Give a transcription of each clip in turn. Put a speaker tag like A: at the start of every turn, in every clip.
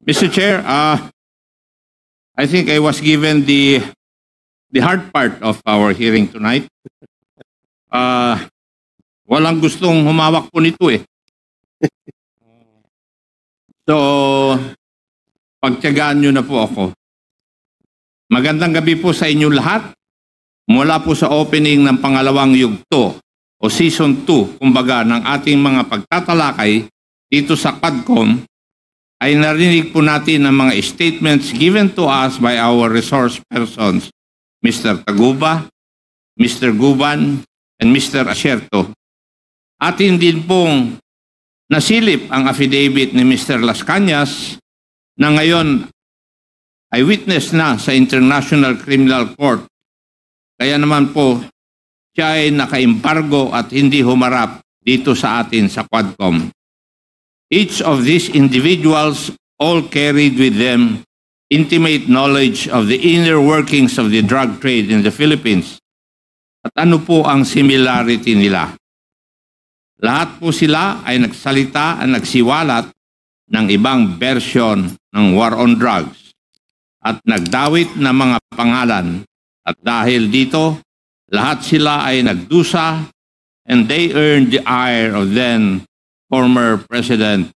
A: Mr. Chair, I think I was given the hard part of our hearing tonight. Walang gustong humawak po nito eh. So, pagtiyagaan nyo na po ako. Magandang gabi po sa inyo lahat. Mula po sa opening ng pangalawang yugto o season 2, kumbaga, ng ating mga pagtatalakay dito sa Quadcom, ay narinig po natin ang mga statements given to us by our resource persons, Mr. Taguba, Mr. Guban, and Mr. Asierto. Atin din pong nasilip ang affidavit ni Mr. Las Cañas na ngayon ay witness na sa International Criminal Court. Kaya naman po, siya ay naka-embargo at hindi humarap dito sa atin sa Quadcom. Each of these individuals all carried with them intimate knowledge of the inner workings of the drug trade in the Philippines. At ano po ang similarity nila? Lahat po sila ay nagsalita at nagsiwalat ng ibang version ng war on drugs at nagdawit ng mga pangalan. At dahil dito, lahat sila ay nagdusa and they earned the ire of then former President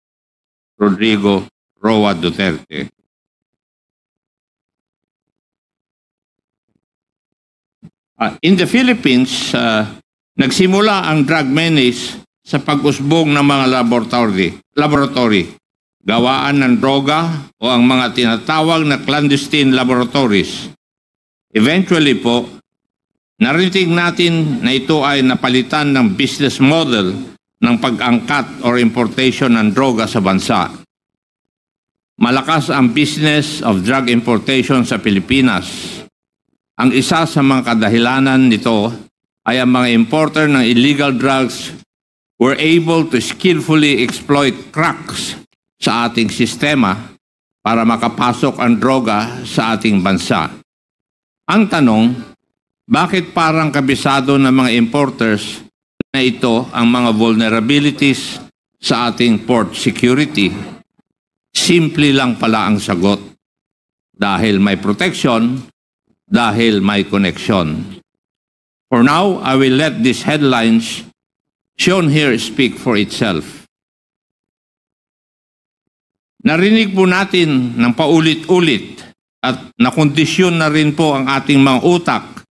A: Rodrigo Roa Duterte. In the Philippines, nagsimula ang drug menace sa pag-usbong ng mga laboratory, gawaan ng droga o ang mga tinatawag na clandestine laboratories. Eventually po, narinig natin na ito ay napalitan ng business model ng pag-angkat or importation ng droga sa bansa. Malakas ang business of drug importation sa Pilipinas. Ang isa sa mga kadahilanan nito ay ang mga importer ng illegal drugs were able to skillfully exploit cracks sa ating sistema para makapasok ang droga sa ating bansa. Ang tanong, bakit parang kabisado ng mga importers na ito ang mga vulnerabilities sa ating port security? Simple lang pala ang sagot. Dahil may protection, dahil may connection. For now, I will let these headlines shown here speak for itself. Narinig po natin ng paulit-ulit at nakondisyon na rin po ang ating mga utak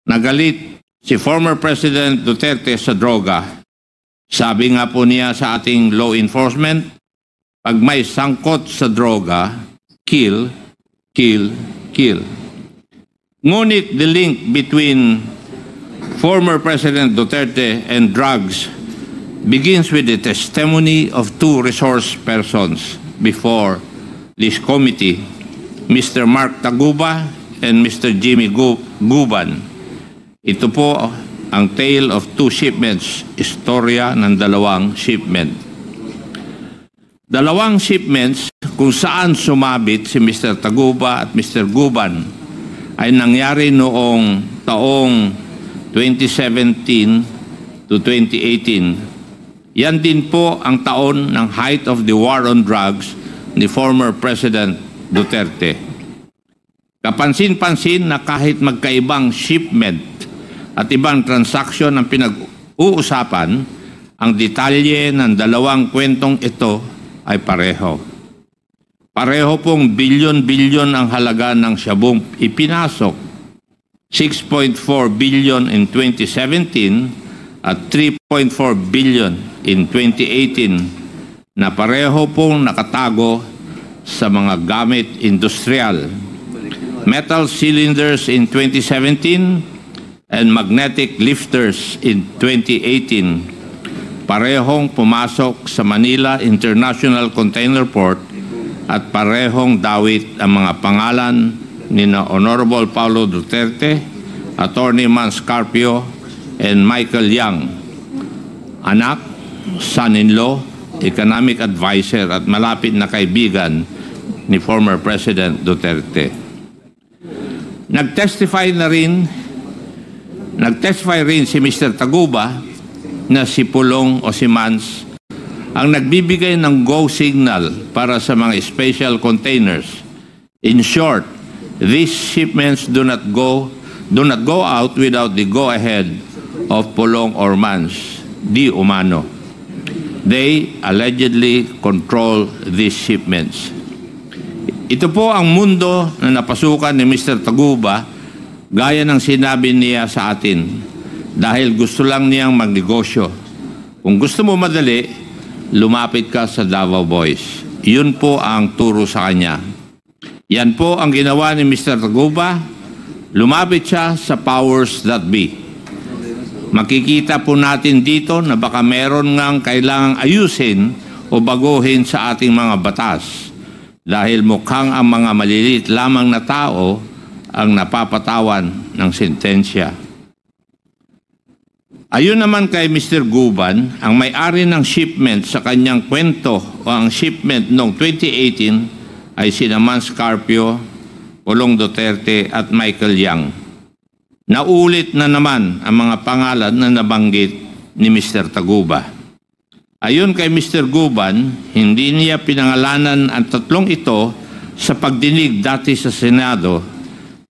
A: na galit si former President Duterte sa droga. Sabi nga po niya sa ating law enforcement, pag may sangkot sa droga, kill, kill, kill. Ngunit the link between former President Duterte and drugs begins with the testimony of two resource persons before this committee, Mr. Mark Taguba and Mr. Jimmy Guban. Ito po ang tale of two shipments, istorya ng dalawang shipment. Dalawang shipments kung saan sumabit si Mr. Taguba at Mr. Guban ay nangyari noong taong 2017 to 2018. Yan din po ang taon ng height of the war on drugs ni former President Duterte. Kapansin-pansin na kahit magkaibang shipment at ibang transaksyon ang pinag-uusapan, ang detalye ng dalawang kwentong ito ay pareho. Pareho pong bilyon-bilyon ang halaga ng syabong ipinasok. 6.4 billion in 2017 at 3.4 billion in 2018 na pareho pong nakatago sa mga gamit industrial. Metal cylinders in 2017 and magnetic lifters in 2018. Parehong pumasok sa Manila International Container Port at parehong dawit ang mga pangalan ni Honorable Paulo Duterte, Attorney Mans Carpio, and Michael Yang, anak, son-in-law, economic advisor at malapit na kaibigan ni former President Duterte. Nag-testify rin si Mr. Taguba na si Pulong o si Mans ang nagbibigay ng go signal para sa mga special containers. In short, these shipments do not go out without the go-ahead of Pulong or Mans, di umano. They allegedly control these shipments. Ito po ang mundo na napasukan ni Mr. Taguba gaya ng sinabi niya sa atin dahil gusto lang niyang magnegosyo. Kung gusto mo madali, lumapit ka sa Davao Boys. Yun po ang turo sa kanya. Yan po ang ginawa ni Mr. Taguba. Lumapit siya sa powers that be. Makikita po natin dito na baka meron ngang kailangang ayusin o baguhin sa ating mga batas dahil mukhang ang mga maliliit lamang na tao ang napapatawan ng sentensya. Ayon naman kay Mr. Guban, ang may-ari ng shipment sa kanyang kwento o ang shipment noong 2018 ay sina Mans Carpio, Pulong Duterte at Michael Yang. Naulit na naman ang mga pangalan na nabanggit ni Mr. Taguba. Ayon kay Mr. Guban, hindi niya pinangalanan ang tatlong ito sa pagdinig dati sa Senado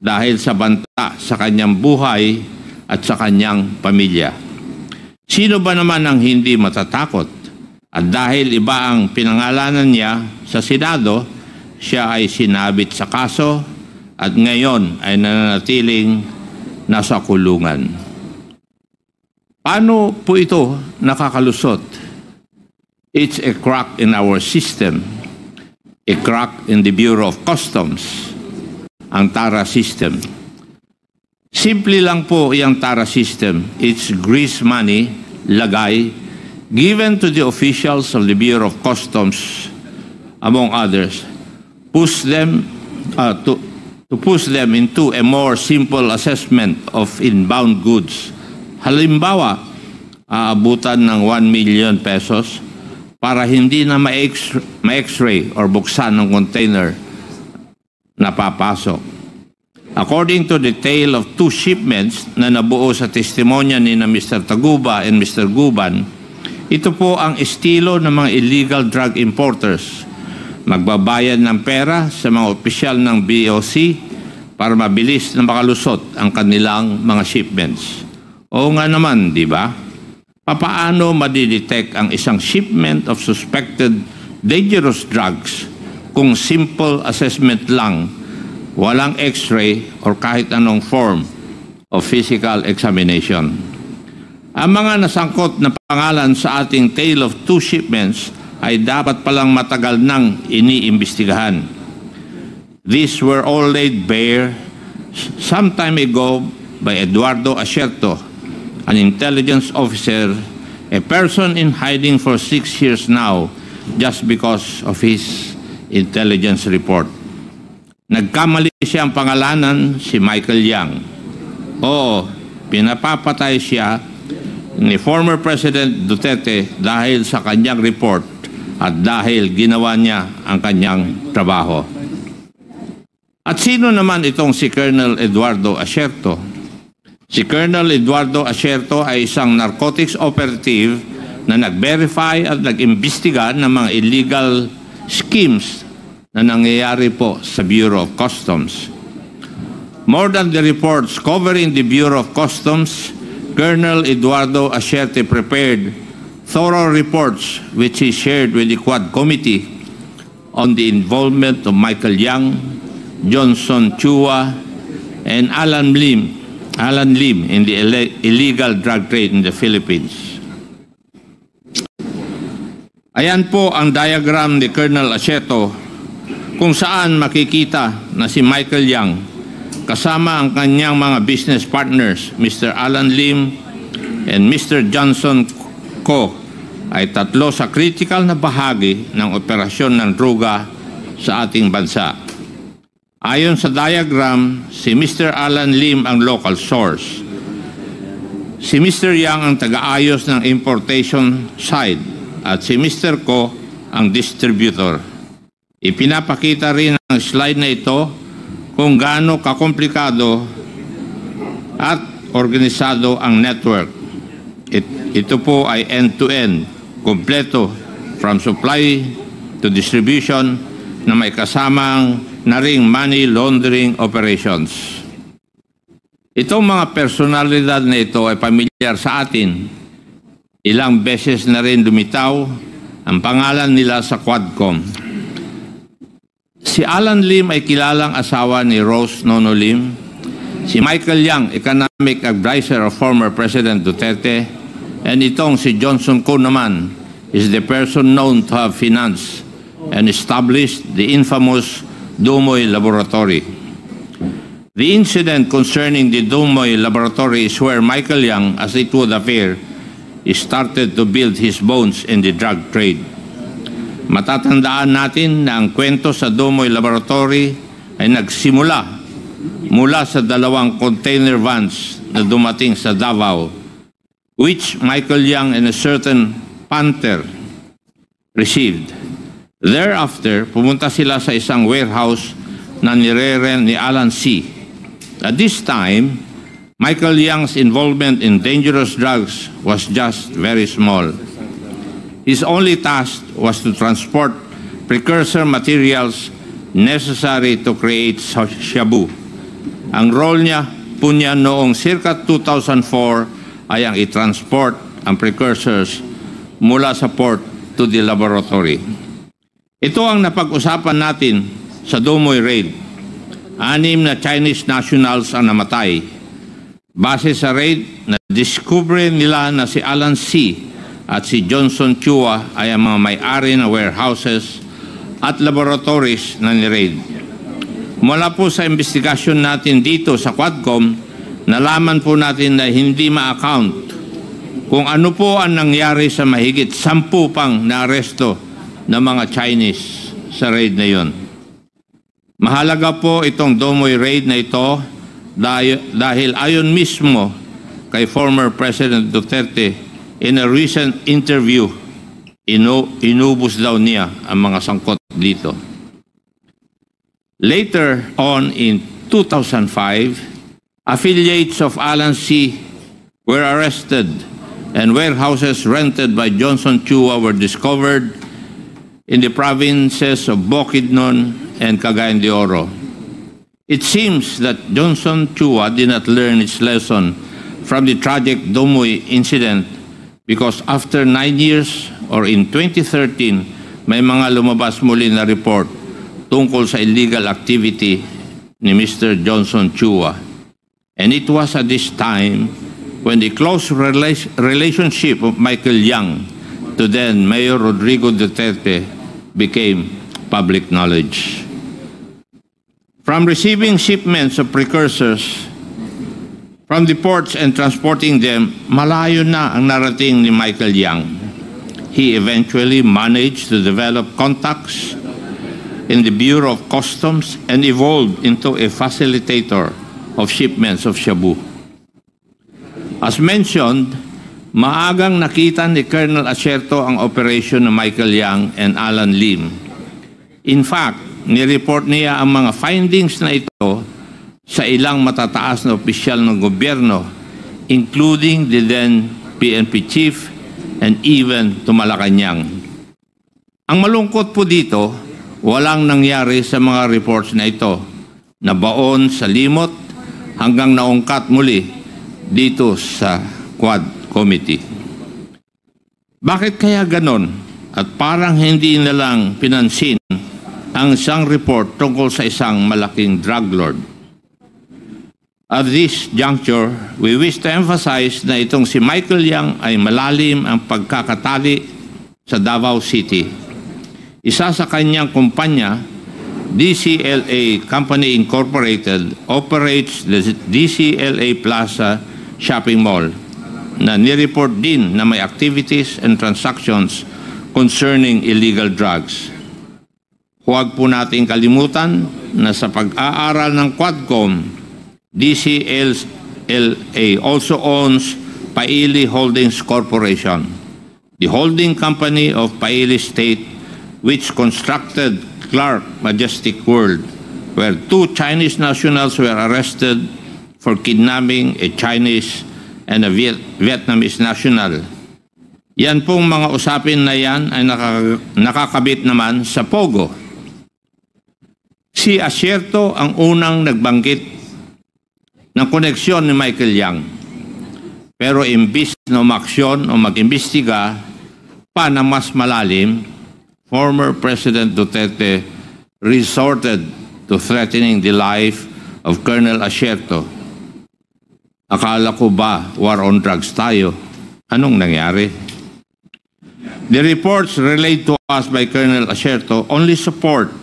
A: dahil sa banta sa kanyang buhay at sa kanyang pamilya. Sino ba naman ang hindi matatakot? At dahil iba ang pinangalanan niya sa Senado, siya ay sinabit sa kaso at ngayon ay nananatiling nasa kulungan. Paano po ito nakakalusot? It's a crack in our system, a crack in the Bureau of Customs, ang TARA system. Simple lang po yung TARA system. It's grease money, lagay, given to the officials of the Bureau of Customs, among others, to push them into a more simple assessment of inbound goods. Halimbawa, aabutan ng 1 million pesos para hindi na ma-x-ray or buksan ng container na papasok. According to the tale of 2 shipments na nabuo sa testimonya ni na Mr. Taguba and Mr. Guban, ito po ang estilo ng mga illegal drug importers. Magbabayad ng pera sa mga opisyal ng BOC para mabilis na makalusot ang kanilang mga shipments. Oo nga naman, di ba? Papaano madidetect ang isang shipment of suspected dangerous drugs kung simple assessment lang, walang x-ray or kahit anong form of physical examination? Ang mga nasangkot na pangalan sa ating tale of 2 shipments ay dapat palang matagal nang iniimbestigahan. These were all laid bare some time ago by Eduardo Asierto, an intelligence officer, a person in hiding for 6 years now just because of his intelligence report. Nagkamali siyang pangalanan si Michael Yang. Oo, pinapapatay siya ni former President Duterte dahil sa kanyang report at dahil ginawa niya ang kanyang trabaho. At sino naman itong si Colonel Eduardo Asierto? Si Colonel Eduardo Asierto ay isang narcotics operative na nag-verify at nag-imbestiga ng mga illegal schemes na nangyayari po sa Bureau of Customs. More than the reports covering the Bureau of Customs, Colonel Eduardo Asierto prepared thorough reports which he shared with the Quad Committee on the involvement of Michael Yang, Johnson Chua, and Alan Lim in the illegal drug trade in the Philippines. Ayan po ang diagram ni Colonel Asierto kung saan makikita na si Michael Yang kasama ang kanyang mga business partners, Mr. Alan Lim and Mr. Johnson Ko, ay tatlo sa critical na bahagi ng operasyon ng droga sa ating bansa. Ayon sa diagram, si Mr. Alan Lim ang local source. Si Mr. Yang ang taga-ayos ng importation side at si Mr. Ko ang distributor. Ipinapakita rin ang slide na ito kung gaano kakomplikado at organisado ang network. Ito po ay end-to-end, kompleto, from supply to distribution na may kasamang na ring money laundering operations. Itong mga personalidad na ito ay pamilyar sa atin. Ilang beses na rin lumitaw ang pangalan nila sa Quadcom. Si Alan Lim ay kilalang asawa ni Rose Nono Lim. Si Michael Yang, economic advisor of former President Duterte. And itong si Johnson Ko naman is the person known to have financed and established the infamous Dumoy Laboratory. The incident concerning the Dumoy Laboratory is where Michael Yang, as it would appear, started to build his bones in the drug trade. Matatandaan natin na ang kwento sa Dumoy Laboratory ay nagsimula mula sa 2 container vans na dumating sa Davao, which Michael Yang and a certain Panther received. Thereafter, pumunta sila sa isang warehouse na nire-rent ni Alan C. At this time, Michael Yang's involvement in dangerous drugs was just very small. His only task was to transport precursor materials necessary to create shabu. Ang role niya po niya noong circa 2004 ay ang i-transport ang precursors mula sa port to the laboratory. Ito ang napag-usapan natin sa Dumoy raid. 6 na Chinese nationals ang namatay. Base sa raid, na-discover nila na si Alan C. at si Johnson Chua ay ang mga may-ari ng warehouses at laboratories na ni-raid. Mula po sa investigasyon natin dito sa Quadcom, nalaman po natin na hindi ma-account kung ano po ang nangyari sa mahigit 10 pang na-aresto ng mga Chinese sa raid na yon. Mahalaga po itong Dumoy raid na ito dahil ayon mismo kay former President Duterte in a recent interview, inubos daw niya ang mga sangkot dito. Later on in 2005, affiliates of Alan C. were arrested and warehouses rented by Johnson Chua were discovered in the provinces of Bukidnon and Cagayan de Oro. It seems that Johnson Chua did not learn its lesson from the tragic Dumoy incident because after 9 years or in 2013, may mga lumabas muli na report tungkol sa illegal activity ni Mr. Johnson Chua. And it was at this time when the close relationship of Michael Yang to then Mayor Rodrigo Duterte became public knowledge. From receiving shipments of precursors from the ports and transporting them, malayo na ang narating ni Michael Yang. He eventually managed to develop contacts in the Bureau of Customs and evolved into a facilitator of shipments of shabu. As mentioned, maagang nakita ni Colonel Acerto ang operation ng Michael Yang and Alan Lim. In fact, nireport niya ang mga findings na ito sa ilang matataas na opisyal ng gobyerno, including the then PNP chief and even to Malacanang. Ang malungkot po dito, walang nangyari sa mga reports na ito, nabaon sa limot hanggang naungkat muli dito sa Quad Committee. Bakit kaya ganon at parang hindi na lang pinansin ang isang report tungkol sa isang malaking drug lord? At this juncture, we wish to emphasize na itong si Michael Yang ay malalim ang pagkakatali sa Davao City. Isa sa kanyang kumpanya, DCLA Company Incorporated, operates the DCLA Plaza Shopping Mall na nireport din na may activities and transactions concerning illegal drugs. Huwag po nating kalimutan na sa pag-aaral ng Quadcom, DCLA also owns Paili Holdings Corporation, the holding company of Paili State, which constructed Clark Majestic World, where 2 Chinese nationals were arrested for kidnapping a Chinese and a Vietnamese national. Yan pong mga usapin na yan ay nakakabit naman sa Pogo. Si Asierto ang unang nagbanggit ng koneksyon ni Michael Yang. Pero imbis na umaksyon o mag-imbestiga pa na mas malalim, former President Duterte resorted to threatening the life of Colonel Asierto. Akala ko ba war on drugs tayo? Anong nangyari? The reports relayed to us by Colonel Asierto only support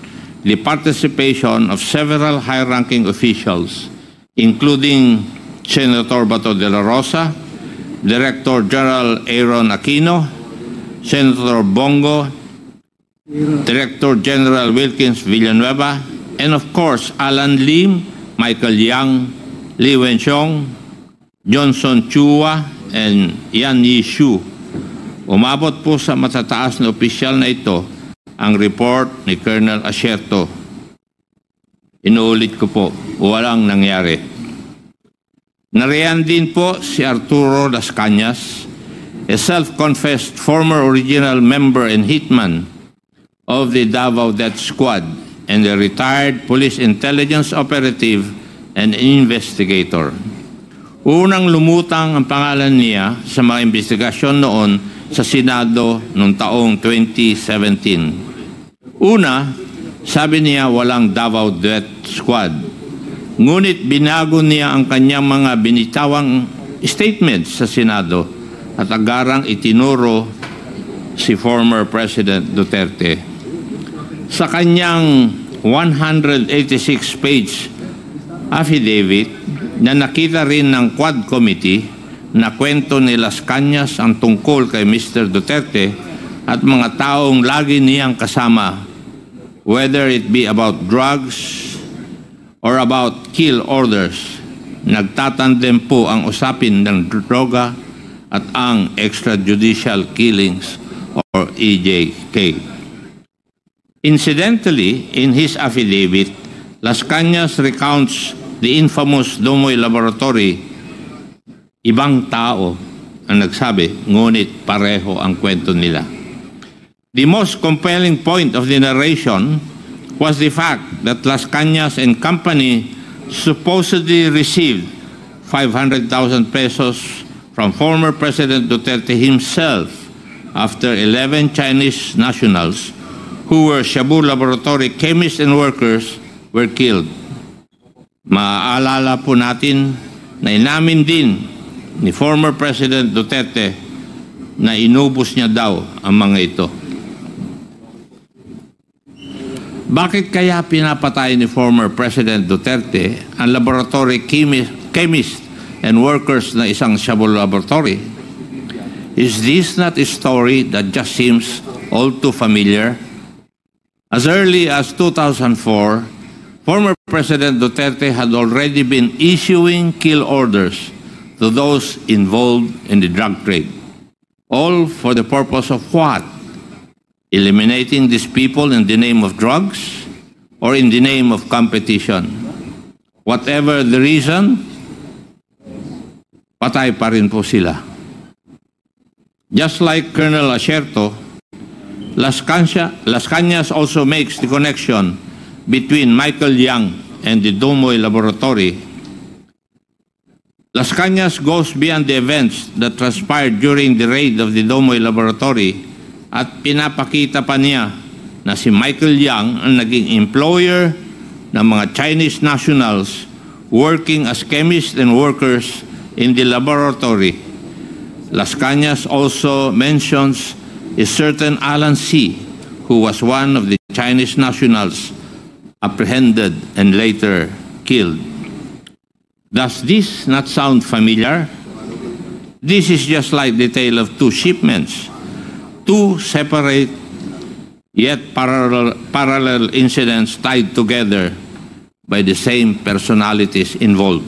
A: the participation of several high-ranking officials, including Senator Bato de la Rosa, Director General Aaron Aquino, Senator Bongo, Director General Wilkins Villanueva, and of course, Alan Lim, Michael Yang, Li Wenxiong, Johnson Chua, and Yan Yishu. Umabot po sa matataas na opisyal na ito ang report ni Colonel Asierto. Inuulit ko po, walang nangyari. Nariyan din po si Arturo Las Cañas, a self-confessed former original member and hitman of the Davao Death Squad and a retired police intelligence operative and investigator. Unang lumutang ang pangalan niya sa mga investigasyon noon sa Senado noong taong 2017. Una, sabi niya walang Davao Death Squad. Ngunit binago niya ang kanyang mga binitawang statements sa Senado at agarang itinuro si former President Duterte. Sa kanyang 186-page affidavit na nakita rin ng Quad Committee na kwento ni Las Cañas ang tungkol kay Mr. Duterte at mga taong lagi niyang kasama, whether it be about drugs or about kill orders. Nagtatandem po ang usapin ng droga at ang extrajudicial killings or EJK. Incidentally, in his affidavit, Las Cañas recounts the infamous Domoy Laboratory. Ibang tao ang nagsabi, ngunit pareho ang kwento nila. The most compelling point of the narration was the fact that Las Cañas and company supposedly received 500,000 pesos from former President Duterte himself after 11 Chinese nationals who were Shabu Laboratory chemists and workers were killed. Maaalala po natin na inamin din ni former President Duterte na inubos niya daw ang mga ito. Bakit kaya pinapatay ni former President Duterte ang laboratory chemist and workers na isang Shabu Laboratory? Is this not a story that just seems all too familiar? As early as 2004, former President Duterte had already been issuing kill orders to those involved in the drug trade. All for the purpose of what? Eliminating these people in the name of drugs or in the name of competition. Whatever the reason, patay pa rin po sila. Just like Colonel Asierto, Las Cañas also makes the connection between Michael Yang and the Domoy Laboratory. Las Cañas goes beyond the events that transpired during the raid of the Domoy Laboratory at pinapakita pa niya na si Michael Yang ang naging employer ng mga Chinese nationals working as chemists and workers in the laboratory. Las Cañas also mentions a certain Alan C., who was one of the Chinese nationals apprehended and later killed. Does this not sound familiar? This is just like the tale of two shipments, two separate yet parallel incidents tied together by the same personalities involved.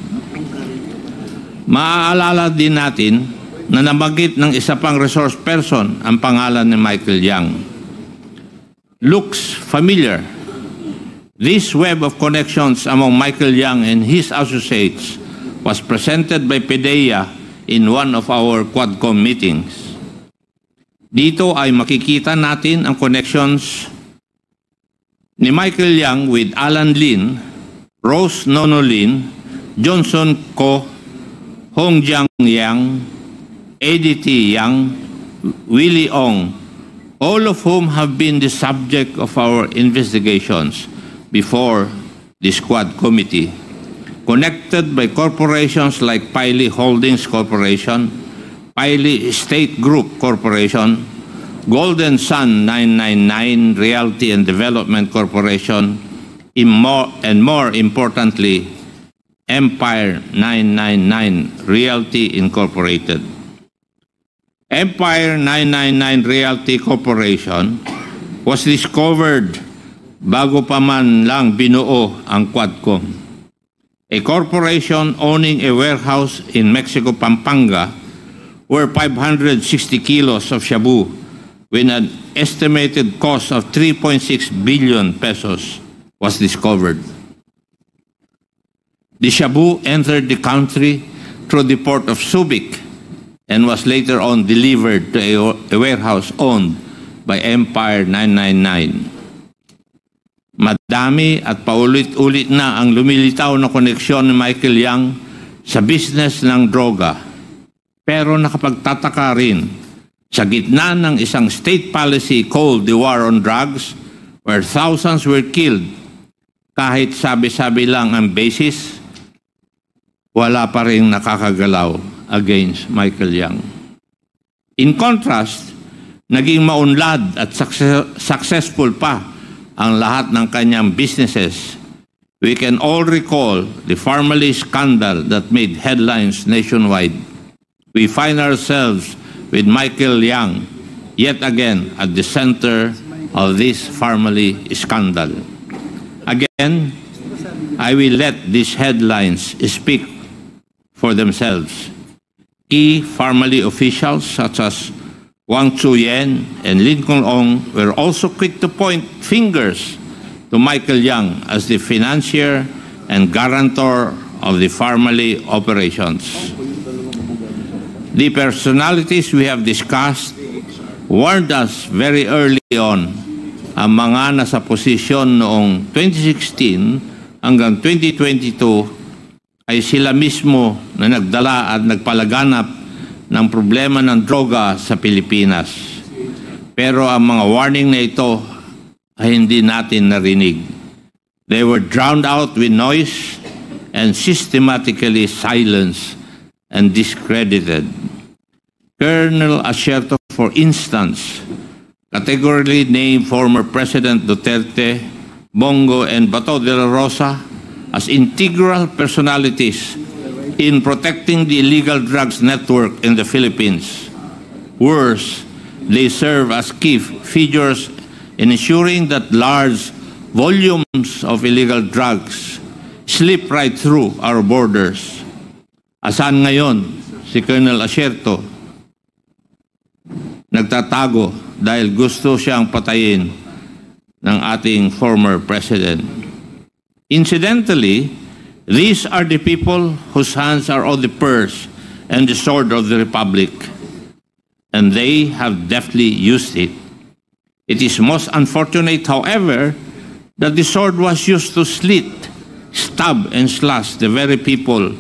A: Maaalala din natin na nabanggit ng isa pang resource person ang pangalan ni Michael Yang. Looks familiar. This web of connections among Michael Yang and his associates was presented by PDEA in one of our Quadcom meetings. Dito ay makikita natin ang connections ni Michael Yang with Alan Lin, Rose Nonolin, Johnson Ko, Hong Jiang Yang, Eddie T. Yang, Willie Ong, all of whom have been the subject of our investigations before the Squad Committee, connected by corporations like Piley Holdings Corporation, Piley State Group Corporation, Golden Sun 999 Realty and Development Corporation, and more importantly, Empire 999 Realty Incorporated. Empire 999 Realty Corporation was discovered bago pa man lang binuo ang Quadcom, a corporation owning a warehouse in Mexico, Pampanga, where 560 kilos of shabu with an estimated cost of 3.6 billion pesos was discovered. The shabu entered the country through the port of Subic and was later on delivered to a warehouse owned by Empire 999. Madami at paulit-ulit na ang lumilitaw na koneksyon ni Michael Yang sa business ng droga. Pero nakapagtataka rin, sa gitna ng isang state policy called the War on Drugs, where thousands were killed, kahit sabi-sabi lang ang basis, wala pa rin nakakagalaw against Michael Yang. In contrast, naging maunlad at successful pa ang lahat ng kanyang businesses. We can all recall the Farmally scandal that made headlines nationwide. We find ourselves with Michael Yang yet again at the center of this Farmally scandal. Again, I will let these headlines speak for themselves. Key Farmally officials such as Wang Chuyen and Lincoln Ong were also quick to point fingers to Michael Yang as the financier and guarantor of the Farmally operations. The personalities we have discussed warned us very early on. Ang mga nasa posisyon noong 2016 hanggang 2022 ay sila mismo na nagdala at nagpalaganap ng problema ng droga sa Pilipinas. Pero ang mga warning na ito ay hindi natin narinig. They were drowned out with noise and systematically silenced and discredited. Colonel Asierto, for instance, categorically named former President Duterte, Bongo, and Bato de la Rosa as integral personalities in protecting the illegal drugs network in the Philippines. Worse, they serve as key figures in ensuring that large volumes of illegal drugs slip right through our borders. Asan ngayon si Colonel Asierto? Nagtatago dahil gusto siyang patayin ng ating former president. Incidentally, these are the people whose hands are on the purse and the sword of the Republic, and they have deftly used it. It is most unfortunate, however, that the sword was used to slit, stab, and slash the very people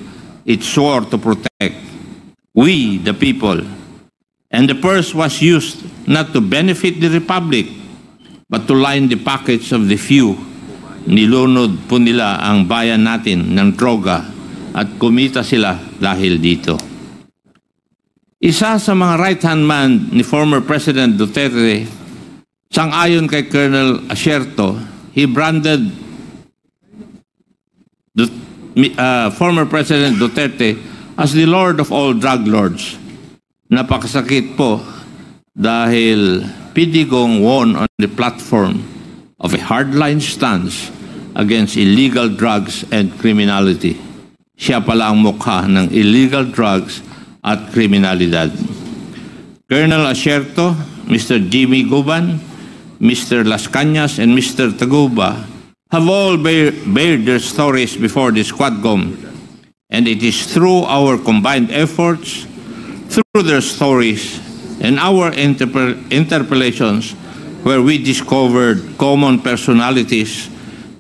A: it swore to protect. We, the people. And the purse was used not to benefit the Republic, but to line the pockets of the few. Nilunod po nila ang bayan natin ng droga at kumita sila dahil dito. Isa sa mga right-hand man ni former President Duterte, sang-ayon kay Colonel Asierto, he branded former President Duterte as the Lord of all drug lords. Napakasakit po dahil Pidigong won on the platform of a hardline stance against illegal drugs and criminality. Siya pala ang mukha ng illegal drugs at kriminalidad. Colonel Asierto, Mr. Jimmy Guban, Mr. Las Cañas, and Mr. Taguba have all bared their stories before the Squadcom, and it is through our combined efforts, through their stories, and our interpellations, where we discovered common personalities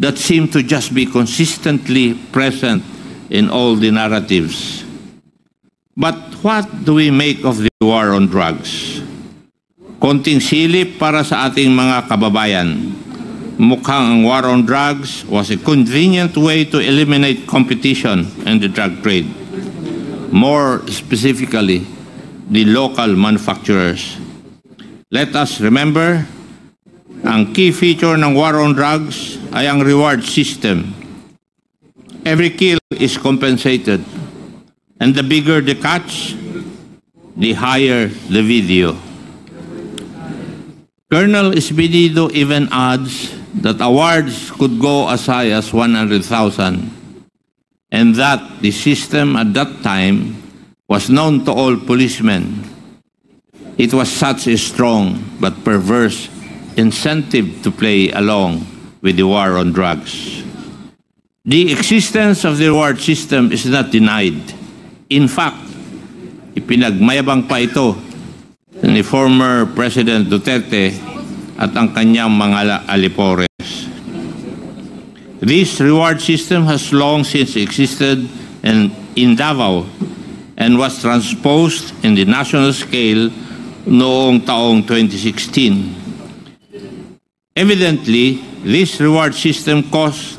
A: that seem to just be consistently present in all the narratives. But what do we make of the war on drugs? Konting silip para sa ating mga kababayan. Mukhang ang war on drugs was a convenient way to eliminate competition in the drug trade. More specifically, the local manufacturers. Let us remember, ang key feature ng war on drugs ay ang reward system. Every kill is compensated, and the bigger the catch, the higher the video. Colonel Espinido even adds that awards could go as high as 100,000, and that the system at that time was known to all policemen. It was such a strong but perverse incentive to play along with the war on drugs. The existence of the reward system is not denied. In fact, ipinagmayabang pa ito ni former President Duterte at ang kanyang mga alipores. This reward system has long since existed in Davao and was transposed in the national scale noong taong 2016. Evidently, this reward system caused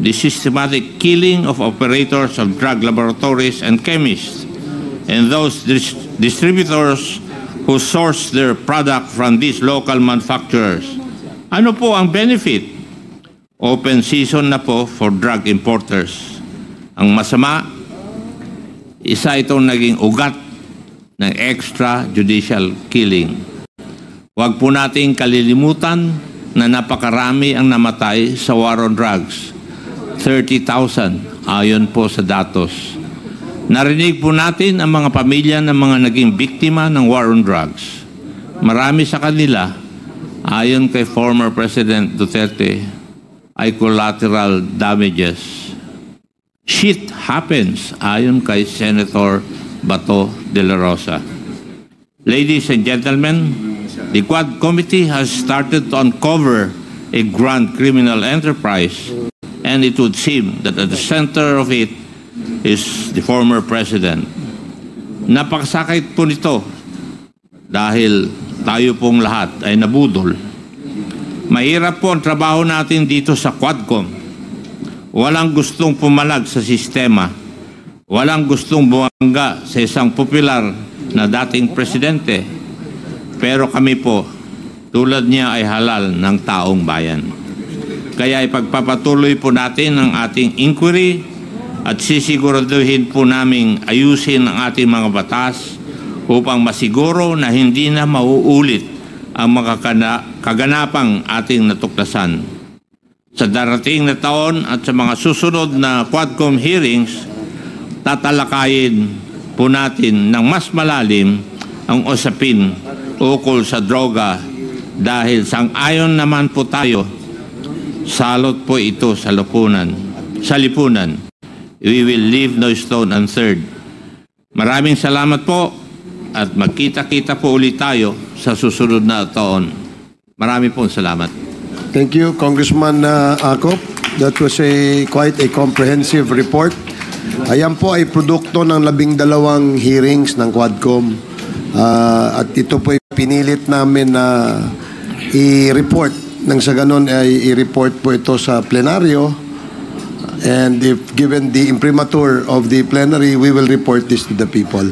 A: the systematic killing of operators of drug laboratories and chemists and those distributors who source their product from these local manufacturers. Ano po ang benefit? Open season na po for drug importers. Ang masama, isa itong naging ugat ng extrajudicial killing. Huwag po nating kalilimutan na napakarami ang namatay sa war on drugs. 30,000 ayon po sa datos. Narinig po natin ang mga pamilya ng mga naging biktima ng war on drugs. Marami sa kanila, ayon kay former President Duterte, ay collateral damages. Shit happens, ayon kay Senator Bato de la Rosa. Ladies and gentlemen, the Quad Committee has started to uncover a grand criminal enterprise, and it would seem that at the center of it is the former president. Napakasakit po nito dahil tayo pong lahat ay nabudol. Mahirap po ang trabaho natin dito sa Quadcom. Walang gustong pumalag sa sistema. Walang gustong bumangga sa isang popular na dating presidente. Pero kami po, tulad niya ay halal ng taong bayan. Kaya ipagpapatuloy po natin ang ating inquiry at sisiguraduhin po naming ayusin ang ating mga batas upang masiguro na hindi na mauulit ang mga kaganapang ating natuklasan. Sa darating na taon at sa mga susunod na Quadcom hearings, tatalakayin po natin ng mas malalim ang usapin ukol sa droga dahil sang-ayon naman po tayo, salot po ito sa lipunan. We will leave no stone unturned. Maraming salamat po at magkita-kita po ulit tayo sa susunod na taon. Marami pong salamat.
B: Thank you, Congressman Acop. That was quite a comprehensive report. Ayan po ay produkto ng 12 hearings ng Quadcom. At ito po ay pinilit namin na i-report. Nang sa ganun ay i-report po ito sa plenaryo. And if given the imprimatur of the plenary, we will report this to the people.